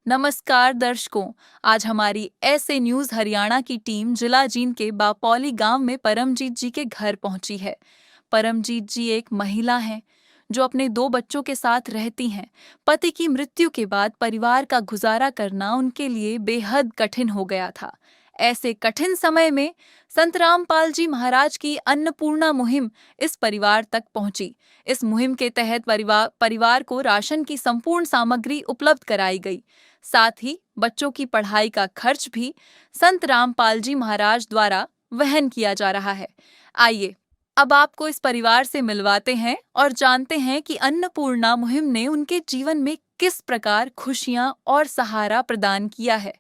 नमस्कार दर्शकों। आज हमारी ऐसे न्यूज हरियाणा की टीम जिला जींद के बापौली गांव में परमजीत जी के घर पहुंची है। परमजीत जी एक महिला हैं जो अपने 2 बच्चों के साथ रहती हैं। पति की मृत्यु के बाद परिवार का गुजारा करना उनके लिए बेहद कठिन हो गया था। ऐसे कठिन समय में संत रामपाल जी महाराज की अन्नपूर्णा मुहिम इस परिवार तक पहुंची। इस मुहिम के तहत परिवार को राशन की संपूर्ण सामग्री उपलब्ध कराई गई। साथ ही बच्चों की पढ़ाई का खर्च भी संत रामपाल जी महाराज द्वारा वहन किया जा रहा है। आइए अब आपको इस परिवार से मिलवाते हैं और जानते हैं कि अन्नपूर्णा मुहिम ने उनके जीवन में किस प्रकार खुशियां और सहारा प्रदान किया है।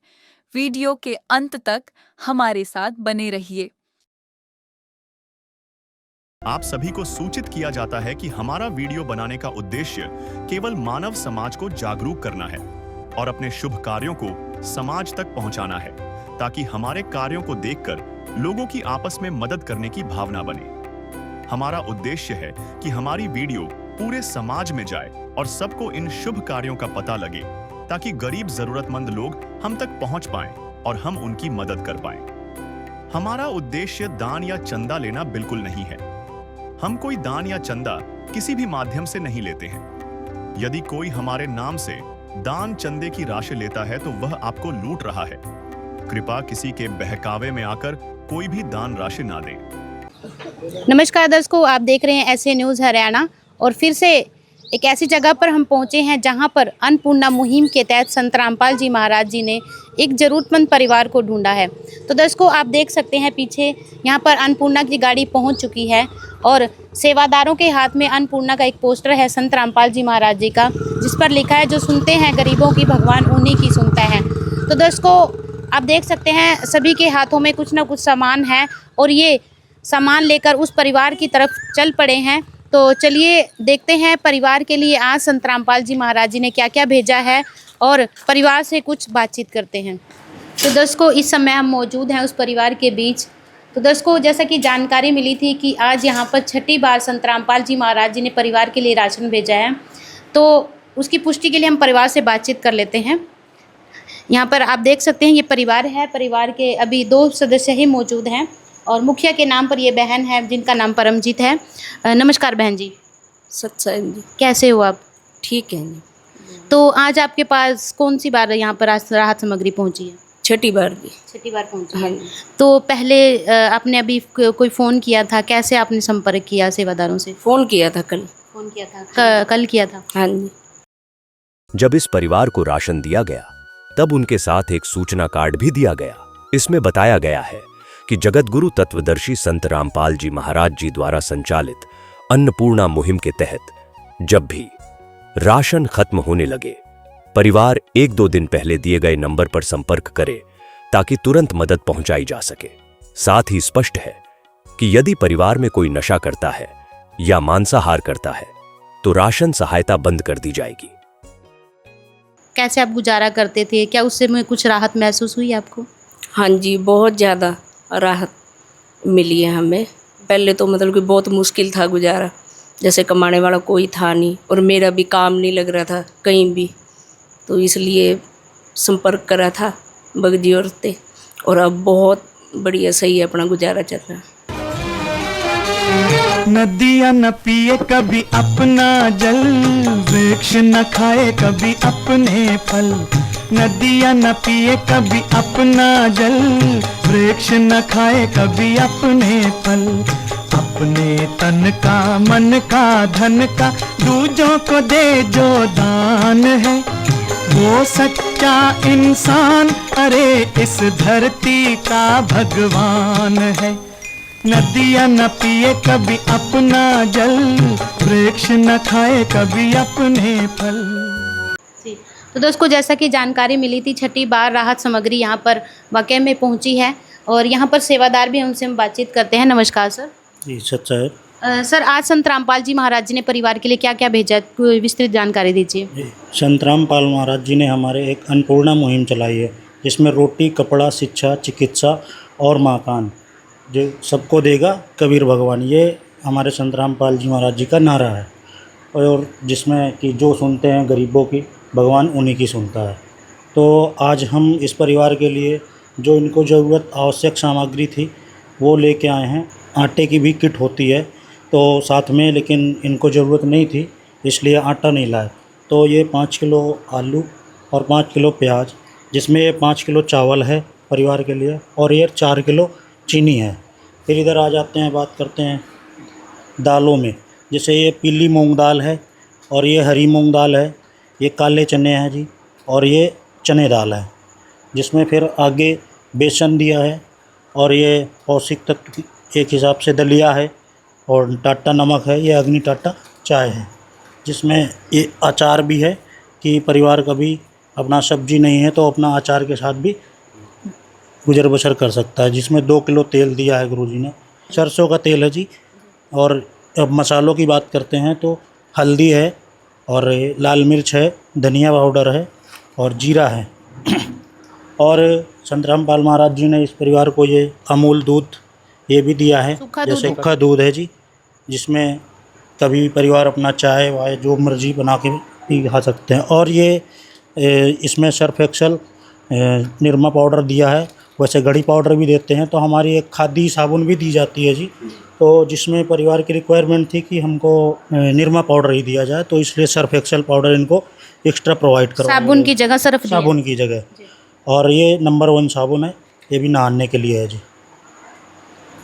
वीडियो के अंत तक हमारे साथ बने रहिए। आप सभी को सूचित किया जाता है कि हमारा वीडियो बनाने का उद्देश्य केवल मानव समाज को जागरूक करना है और अपने शुभ कार्यों को समाज तक पहुंचाना है, ताकि हमारे कार्यों को देखकर लोगों की आपस में मदद करने की भावना बने। हमारा उद्देश्य है कि हमारी वीडियो पूरे समाज में जाए और सबको इन शुभ कार्यों का पता लगे, ताकि गरीब जरूरतमंद लोग हम तक पहुंच पाएं और हम उनकी मदद कर पाएं। हमारा उद्देश्य दान या चंदा लेना बिल्कुल नहीं है। हम कोई दान या चंदा किसी भी माध्यम से नहीं लेते हैं। यदि कोई हमारे नाम से दान चंदे की राशि लेता है तो वह आपको लूट रहा है। कृपया किसी के बहकावे में आकर कोई भी दान राशि ना दें। नमस्कार दर्शकों, आप देख रहे हैं ऐसे न्यूज़ हरियाणा और फिर से एक ऐसी जगह पर हम पहुंचे हैं जहां पर अन्नपूर्णा मुहिम के तहत संत रामपाल जी महाराज जी ने एक ज़रूरतमंद परिवार को ढूंढा है। तो दर्शकों, आप देख सकते हैं पीछे यहां पर अन्नपूर्णा की गाड़ी पहुंच चुकी है और सेवादारों के हाथ में अन्नपूर्णा का एक पोस्टर है संत रामपाल जी महाराज जी का, जिस पर लिखा है, जो सुनते हैं गरीबों की भगवान उन्हीं की सुनता है। तो दर्शकों, आप देख सकते हैं सभी के हाथों में कुछ ना कुछ सामान है और ये सामान लेकर उस परिवार की तरफ चल पड़े हैं। तो चलिए देखते हैं परिवार के लिए आज संत रामपाल जी महाराज जी ने क्या क्या भेजा है और परिवार से कुछ बातचीत करते हैं। तो दर्शकों, इस समय हम मौजूद हैं उस परिवार के बीच। तो दर्शकों, जैसा कि जानकारी मिली थी कि आज यहाँ पर छठी बार संत रामपाल जी महाराज जी ने परिवार के लिए राशन भेजा है, तो उसकी पुष्टि के लिए हम परिवार से बातचीत कर लेते हैं। यहाँ पर आप देख सकते हैं ये परिवार है। परिवार के अभी 2 सदस्य ही मौजूद हैं और मुखिया के नाम पर ये बहन है जिनका नाम परमजीत है। नमस्कार बहन जी। सत्संग जी, कैसे हो आप? ठीक है जी। तो आज आपके पास कौन सी बार यहाँ पर राहत सामग्री पहुँची है? छठी बार जी। छठी बार पहुँची हाँ है। जी। तो पहले आपने अभी कोई फ़ोन किया था? कैसे आपने संपर्क किया सेवादारों से? फोन किया था कल। फ़ोन किया था कल किया था। हाँ जी। जब इस परिवार को राशन दिया गया तब उनके साथ एक सूचना कार्ड भी दिया गया। इसमें बताया गया है कि जगत गुरु तत्वदर्शी संत रामपाल जी महाराज जी द्वारा संचालित अन्नपूर्णा मुहिम के तहत जब भी राशन खत्म होने लगे, परिवार 1-2 दिन पहले दिए गए नंबर पर संपर्क करे ताकि तुरंत मदद पहुंचाई जा सके। साथ ही स्पष्ट है कि यदि परिवार में कोई नशा करता है या मांसाहार करता है तो राशन सहायता बंद कर दी जाएगी। कैसे आप गुजारा करते थे? क्या उससे में कुछ राहत महसूस हुई आपको? हाँ जी, बहुत ज़्यादा राहत मिली है हमें। पहले तो मतलब कि बहुत मुश्किल था गुजारा, जैसे कमाने वाला कोई था नहीं और मेरा भी काम नहीं लग रहा था कहीं भी, तो इसलिए संपर्क करा था बगजी औरतें और अब बहुत बढ़िया सही है, अपना गुजारा चल रहा है। नदियाँ न पिए कभी अपना जल, वृक्ष न खाए कभी अपने फल। नदियाँ न पिए कभी अपना जल, वृक्ष न खाए कभी अपने फल। अपने तन का मन का धन का दूजों को दे जो दान है, वो सच्चा इंसान अरे इस धरती का भगवान है। नदियाँ न पिए कभी अपना जल, वृक्ष न खाए कभी अपने फल। तो दोस्तों, जैसा कि जानकारी मिली थी, छठी बार राहत सामग्री यहाँ पर वाकई में पहुँची है और यहाँ पर सेवादार भी, उनसे हम बातचीत करते हैं। नमस्कार सर। जी, सच्चा है। सर, आज संत रामपाल जी महाराज जी ने परिवार के लिए क्या क्या भेजा, विस्तृत जानकारी दीजिए। जी, संत रामपाल महाराज जी ने हमारे एक अन्नपूर्णा मुहिम चलाई है, जिसमें रोटी, कपड़ा, शिक्षा, चिकित्सा और मकान जो सबको देगा कबीर भगवान, ये हमारे संत रामपाल जी महाराज जी का नारा है। और जिसमें कि जो सुनते हैं गरीबों की, भगवान उन्हीं की सुनता है। तो आज हम इस परिवार के लिए जो इनको ज़रूरत आवश्यक सामग्री थी वो लेके आए हैं। आटे की भी किट होती है तो साथ में, लेकिन इनको ज़रूरत नहीं थी इसलिए आटा नहीं लाए। तो ये 5 किलो आलू और 5 किलो प्याज, जिसमें ये 5 किलो चावल है परिवार के लिए, और ये 4 किलो चीनी है। फिर इधर आ जाते हैं, बात करते हैं दालों में। जैसे ये पीली मूंग दाल है और ये हरी मूंग दाल है, ये काले चने हैं जी, और ये चने दाल है। जिसमें फिर आगे बेसन दिया है और ये पौष्टिक तत्व एक हिसाब से दलिया है और टाटा नमक है, ये अग्नि टाटा चाय है। जिसमें ये अचार भी है कि परिवार कभी अपना सब्जी नहीं है तो अपना अचार के साथ भी गुजर बसर कर सकता है। जिसमें 2 किलो तेल दिया है गुरुजी ने, सरसों का तेल है जी। और अब मसालों की बात करते हैं तो हल्दी है और लाल मिर्च है, धनिया पाउडर है और जीरा है। और संत रामपाल महाराज जी ने इस परिवार को ये अमूल दूध ये भी दिया है, जैसे सूखा दूध है जी, जिसमें कभी परिवार अपना चाय वाय जो मर्जी बना के पी खा सकते हैं। और ये इसमें सर्फ एक्सल निरमा पाउडर दिया है, वैसे घड़ी पाउडर भी देते हैं। तो हमारी एक खादी साबुन भी दी जाती है जी, तो जिसमें परिवार की रिक्वायरमेंट थी कि हमको निरमा पाउडर ही दिया जाए, तो इसलिए सर्फ एक्सल पाउडर इनको एक्स्ट्रा प्रोवाइड करो। साबुन की जगह सर्फ दिया। साबुन की जगह। और ये नंबर 1 साबुन है, ये भी नहाने के लिए है जी।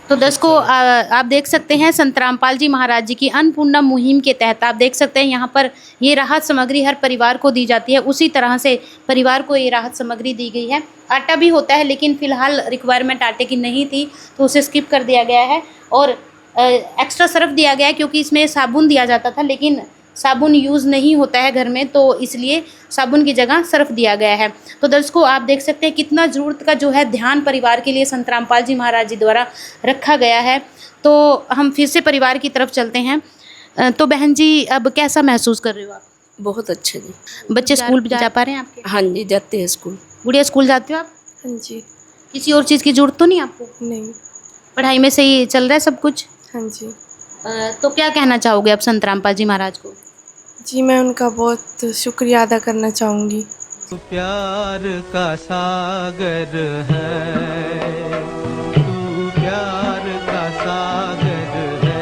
तो दर्शकों, आप देख सकते हैं संत रामपाल जी महाराज जी की अन्नपूर्णा मुहिम के तहत आप देख सकते हैं यहाँ पर ये राहत सामग्री हर परिवार को दी जाती है। उसी तरह से परिवार को ये राहत सामग्री दी गई है। आटा भी होता है, लेकिन फ़िलहाल रिक्वायरमेंट आटे की नहीं थी तो उसे स्किप कर दिया गया है। और एक्स्ट्रा सर्फ दिया गया है क्योंकि इसमें साबुन दिया जाता था, लेकिन साबुन यूज़ नहीं होता है घर में, तो इसलिए साबुन की जगह सर्फ दिया गया है। तो दर्शकों, आप देख सकते हैं कितना ज़रूरत का जो है ध्यान परिवार के लिए संत रामपाल जी महाराज जी द्वारा रखा गया है। तो हम फिर से परिवार की तरफ चलते हैं। तो बहन जी, अब कैसा महसूस कर रहे हो आप? बहुत अच्छे जी। बच्चे स्कूल भी जा पा रहे हैं आपके? हाँ जी, जाते हैं स्कूल। गुड़िया स्कूल जाते हो आप? हाँ जी। किसी और चीज़ की ज़रूरत तो नहीं आपको? नहीं। पढ़ाई में सही चल रहा है सब कुछ? हाँ जी। तो क्या कहना चाहोगे आप संत रामपाल जी महाराज को? जी, मैं उनका बहुत शुक्रिया अदा करना चाहूँगी। तू प्यार का सागर है, तू प्यार का सागर है,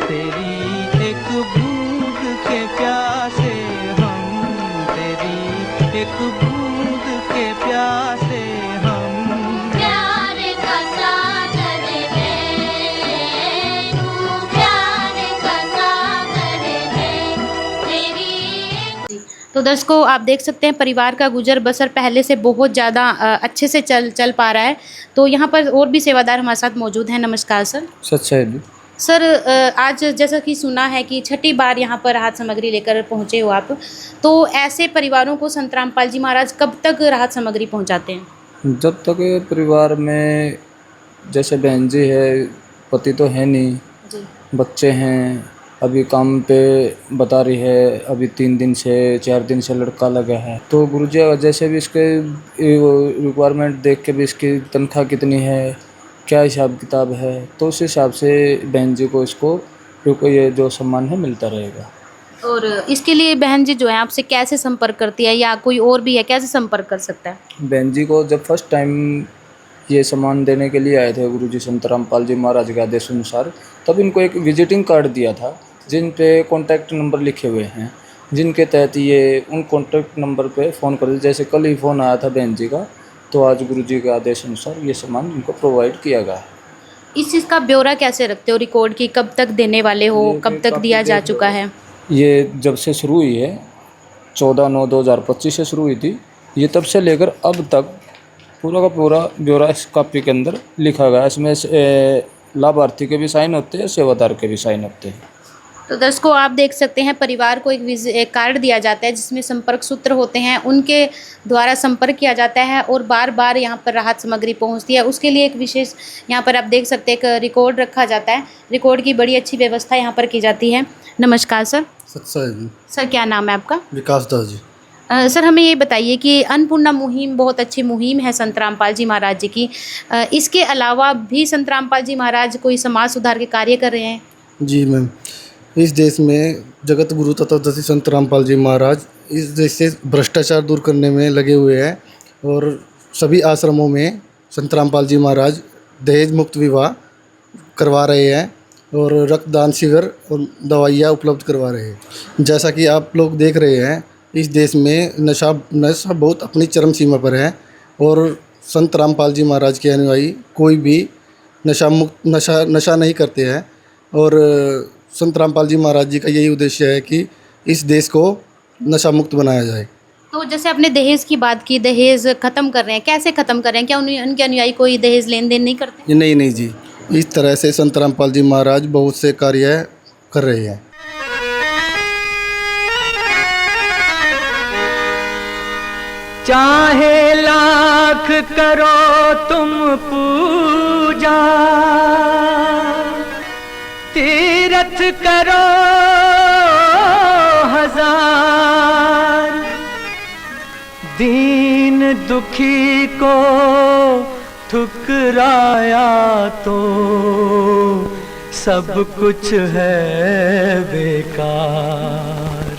तेरी एक बूंद के प्यासे हम, तेरी एक बूंद के प्यासे हम। प्यार का सागर है, तू प्यार का सागर है, तेरी। तो दर्शकों, आप देख सकते हैं परिवार का गुजर बसर पहले से बहुत ज़्यादा अच्छे से चल पा रहा है। तो यहाँ पर और भी सेवादार हमारे साथ मौजूद हैं। नमस्कार सर। सर, आज जैसा कि सुना है कि छठी बार यहाँ पर राहत सामग्री लेकर पहुँचे हो आप, तो ऐसे परिवारों को संत रामपाल जी महाराज कब तक राहत सामग्री पहुँचाते हैं? जब तक परिवार में जैसे बहन जी है, पति तो है नहीं, बच्चे हैं, अभी काम पे बता रही है, अभी 3 दिन से 4 दिन से लड़का लगा है। तो गुरुजी जैसे भी इसके रिक्वायरमेंट देख के भी इसकी तनख्वाह कितनी है, क्या हिसाब किताब है, तो उस हिसाब से बहन जी को इसको ये जो सम्मान है मिलता रहेगा। और इसके लिए बहन जी जो है आपसे कैसे संपर्क करती है, या कोई और भी है कैसे संपर्क कर सकता है? बहन जी को जब फर्स्ट टाइम ये सम्मान देने के लिए आए थे गुरुजी संत रामपाल जी महाराज के आदेश अनुसार, तब इनको एक विजिटिंग कार्ड दिया था जिन पे कॉन्टैक्ट नंबर लिखे हुए हैं, जिनके तहत ये उन कॉन्टैक्ट नंबर पे फ़ोन कर, जैसे कल ही फ़ोन आया था बहन जी का, तो आज गुरुजी के आदेश अनुसार ये सामान इनको प्रोवाइड किया गया है। इस चीज़ का ब्यौरा कैसे रखते हो रिकॉर्ड की, कब तक देने वाले हो, कब तक दिया जा चुका है? ये जब से शुरू हुई है 14/9/2025 से शुरू हुई थी, ये तब से लेकर अब तक पूरा का पूरा ब्यौरा इस कॉपी के अंदर लिखा गया है। इसमें लाभार्थी के भी साइन होते हैं, सेवादार के भी साइन होते हैं। तो दर्शकों, आप देख सकते हैं परिवार को एक कार्ड दिया जाता है जिसमें संपर्क सूत्र होते हैं, उनके द्वारा संपर्क किया जाता है और बार बार यहाँ पर राहत सामग्री पहुँचती है। उसके लिए एक विशेष यहाँ पर आप देख सकते हैं एक रिकॉर्ड रखा जाता है। रिकॉर्ड की बड़ी अच्छी व्यवस्था यहाँ पर की जाती है। नमस्कार सर। सर, क्या नाम है आपका? विकास दास जी। सर, हमें ये बताइए कि अन्नपूर्णा मुहिम बहुत अच्छी मुहिम है संत रामपाल जी महाराज जी की। इसके अलावा भी संत रामपाल जी महाराज कोई समाज सुधार के कार्य कर रहे हैं? जी मैम, इस देश में जगत गुरु तत्वदर्शी संत रामपाल जी महाराज इस देश से भ्रष्टाचार दूर करने में लगे हुए हैं और सभी आश्रमों में संत रामपाल जी महाराज दहेज मुक्त विवाह करवा रहे हैं और रक्तदान शिविर और दवाइयाँ उपलब्ध करवा रहे हैं। जैसा कि आप लोग देख रहे हैं, इस देश में नशा बहुत अपनी चरम सीमा पर है और संत रामपाल जी महाराज के अनुयायी कोई भी नशा नहीं करते हैं और संत रामपाल जी महाराज जी का यही उद्देश्य है कि इस देश को नशा मुक्त बनाया जाए। तो जैसे आपने दहेज की बात की, दहेज ख़त्म कर रहे हैं, कैसे ख़त्म कर रहे हैं? क्या उनके अनुयायी कोई दहेज लेन देन नहीं करते? नहीं जी, इस तरह से संत रामपाल जी महाराज बहुत से कार्य कर रहे हैं। चाहे लाख करो तुम पूजा, तीरथ करो हजार, दीन दुखी को ठुकराया तो सब कुछ है बेकार।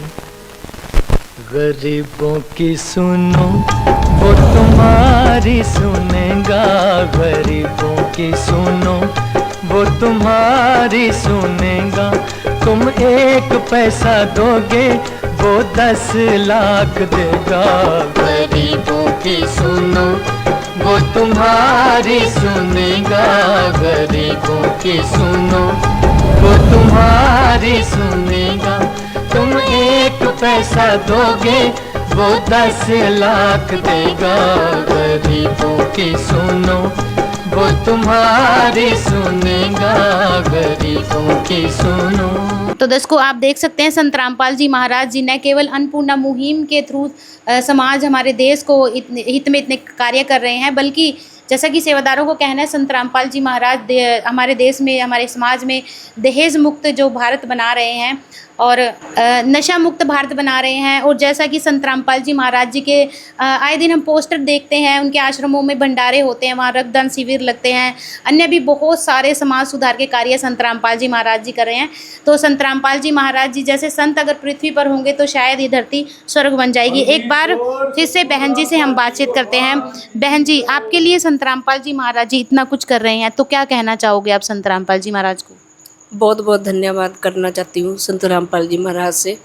गरीबों की सुनो वो तुम्हारी सुनेगा, गरीबों की सुनो वो तुम्हारी सुनेगा। तुम 1 पैसा दोगे वो 10 लाख देगा। गरीबों की सुनो वो तुम्हारी सुनेगा, गरीबों की सुनो वो तुम्हारी सुनेगा। तुम 1 पैसा दोगे वो 10 लाख देगा। गरीबों की सुनो वो तुम्हारी सुनेगा, गरीबों की सुनो। तो दर्शकों, आप देख सकते हैं संत रामपाल जी महाराज जी न केवल अन्नपूर्णा मुहिम के थ्रू समाज हमारे देश को हित में इतने कार्य कर रहे हैं, बल्कि जैसा कि सेवादारों को कहना है, संत रामपाल जी महाराज हमारे देश में, हमारे समाज में दहेज मुक्त जो भारत बना रहे हैं और नशा मुक्त भारत बना रहे हैं। और जैसा कि संत रामपाल जी महाराज जी के आए दिन हम पोस्टर देखते हैं, उनके आश्रमों में भंडारे होते हैं, वहाँ रक्तदान शिविर लगते हैं, अन्य भी बहुत सारे समाज सुधार के कार्य संत रामपाल जी महाराज जी कर रहे हैं। तो संत रामपाल जी महाराज जी जैसे संत अगर पृथ्वी पर होंगे तो शायद ये धरती स्वर्ग बन जाएगी। एक बार फिर से बहन जी से हम बातचीत करते हैं। बहन जी, आपके लिए संत रामपाल जी महाराज जी इतना कुछ कर रहे हैं, तो क्या कहना चाहोगे आप संत रामपाल जी महाराज को? बहुत बहुत धन्यवाद करना चाहती हूँ संत रामपाल जी महाराज से,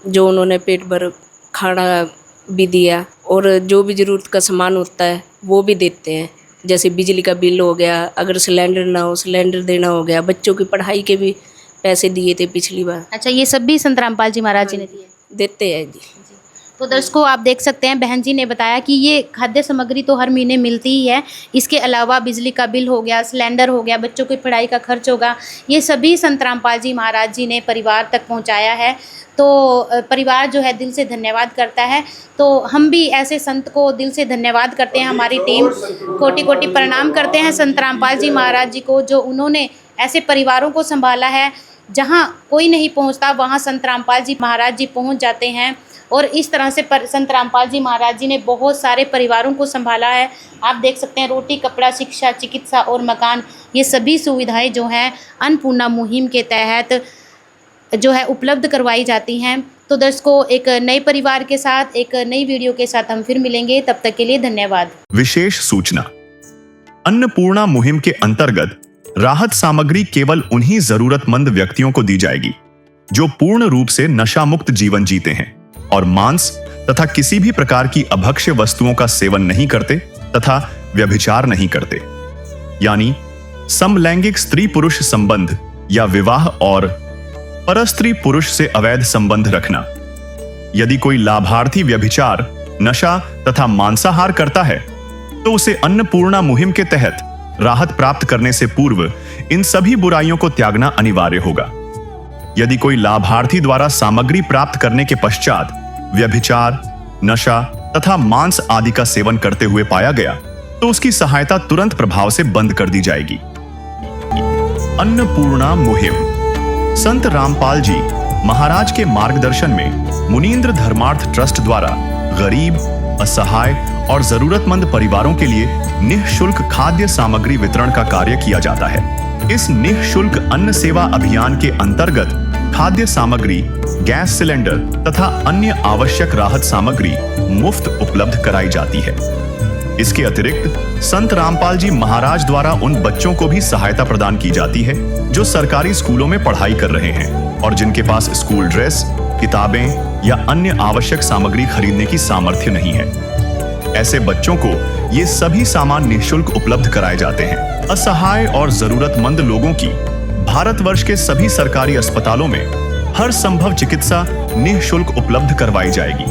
जो उन्होंने पेट भर खाना भी दिया और जो भी ज़रूरत का सामान होता है वो भी देते हैं। जैसे बिजली का बिल हो गया, अगर सिलेंडर ना हो सिलेंडर देना हो गया, बच्चों की पढ़ाई के भी पैसे दिए थे पिछली बार। अच्छा, ये सब भी संत रामपाल जी महाराज जी ने दिए? देते हैं जी। तो दर्शकों, आप देख सकते हैं बहन जी ने बताया कि ये खाद्य सामग्री तो हर महीने मिलती ही है, इसके अलावा बिजली का बिल हो गया, सिलेंडर हो गया, बच्चों की पढ़ाई का खर्च होगा, ये सभी संत रामपाल जी महाराज जी ने परिवार तक पहुंचाया है। तो परिवार जो है दिल से धन्यवाद करता है। तो हम भी ऐसे संत को दिल से धन्यवाद करते हैं, हमारी टीम कोटि कोटि प्रणाम करते हैं संत रामपाल जी महाराज जी को, जो उन्होंने ऐसे परिवारों को संभाला है। जहाँ कोई नहीं पहुँचता वहाँ संत रामपाल जी महाराज जी पहुँच जाते हैं और इस तरह से संत रामपाल जी महाराज जी ने बहुत सारे परिवारों को संभाला है। आप देख सकते हैं, रोटी, कपड़ा, शिक्षा, चिकित्सा और मकान, ये सभी सुविधाएं जो हैं अन्नपूर्णा मुहिम के तहत जो है उपलब्ध करवाई जाती हैं। तो दर्शकों, एक नए परिवार के साथ, एक नई वीडियो के साथ हम फिर मिलेंगे, तब तक के लिए धन्यवाद। विशेष सूचना, अन्नपूर्णा मुहिम के अंतर्गत राहत सामग्री केवल उन्हीं जरूरतमंद व्यक्तियों को दी जाएगी जो पूर्ण रूप से नशा मुक्त जीवन जीते हैं और मांस तथा किसी भी प्रकार की अभक्ष्य वस्तुओं का सेवन नहीं करते तथा व्यभिचार नहीं करते, यानी समलैंगिक स्त्री पुरुष संबंध या विवाह और परस्त्री पुरुष से अवैध संबंध रखना। यदि कोई लाभार्थी व्यभिचार, नशा तथा मांसाहार करता है तो उसे अन्नपूर्णा मुहिम के तहत राहत प्राप्त करने से पूर्व इन सभी बुराइयों को त्यागना अनिवार्य होगा। यदि कोई लाभार्थी द्वारा सामग्री प्राप्त करने के पश्चात व्यभिचार, नशा तथा मांस आदि का सेवन करते हुए पाया गया तो उसकी सहायता तुरंत प्रभाव से बंद कर दी जाएगी। अन्नपूर्णा मुहिम संत रामपाल जी महाराज के मार्गदर्शन में मुनीन्द्र धर्मार्थ ट्रस्ट द्वारा गरीब, असहाय और जरूरतमंद परिवारों के लिए निःशुल्क खाद्य सामग्री वितरण का कार्य किया जाता है। इस निःशुल्क अन्न सेवा अभियान के अंतर्गत खाद्य सामग्री गैस सिलेंडर तथा अन्य आवश्यक राहत सामग्री मुफ्त उपलब्ध कराई जाती है। इसके अतिरिक्त संत रामपाल जी महाराज द्वारा उन बच्चों को भी सहायता प्रदान की जाती है जो सरकारी स्कूलों में पढ़ाई कर रहे हैं और जिनके पास स्कूल ड्रेस, किताबें या अन्य आवश्यक सामग्री खरीदने की सामर्थ्य नहीं है। ऐसे बच्चों को ये सभी सामान निःशुल्क उपलब्ध कराए जाते हैं। असहाय और जरूरतमंद लोगों की भारतवर्ष के सभी सरकारी अस्पतालों में हर संभव चिकित्सा निःशुल्क उपलब्ध करवाई जाएगी,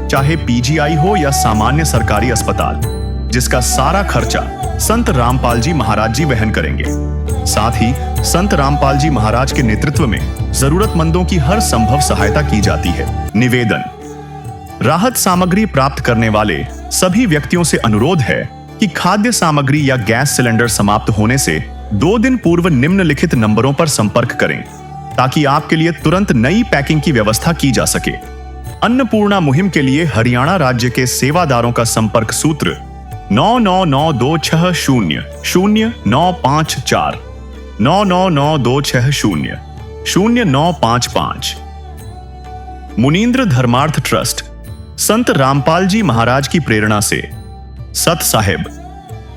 चाहे पीजीआई हो या सामान्य सरकारी अस्पताल, जिसका सारा खर्चा संत रामपाल जी महाराज जी वहन करेंगे। साथ ही संत रामपाल जी महाराज के नेतृत्व में जरूरतमंदों की हर संभव सहायता की जाती है। निवेदन: राहत सामग्री प्राप्त करने वाले सभी व्यक्तियों से अनुरोध है कि खाद्य सामग्री या गैस सिलेंडर समाप्त होने से 2 दिन पूर्व निम्नलिखित नंबरों पर संपर्क करें ताकि आपके लिए तुरंत नई पैकिंग की व्यवस्था की जा सके। अन्नपूर्णा मुहिम के लिए हरियाणा राज्य के सेवादारों का संपर्क सूत्र 9992600954 9992600955। मुनींद्र धर्मार्थ ट्रस्ट संत रामपाल जी महाराज की प्रेरणा से सत साहिब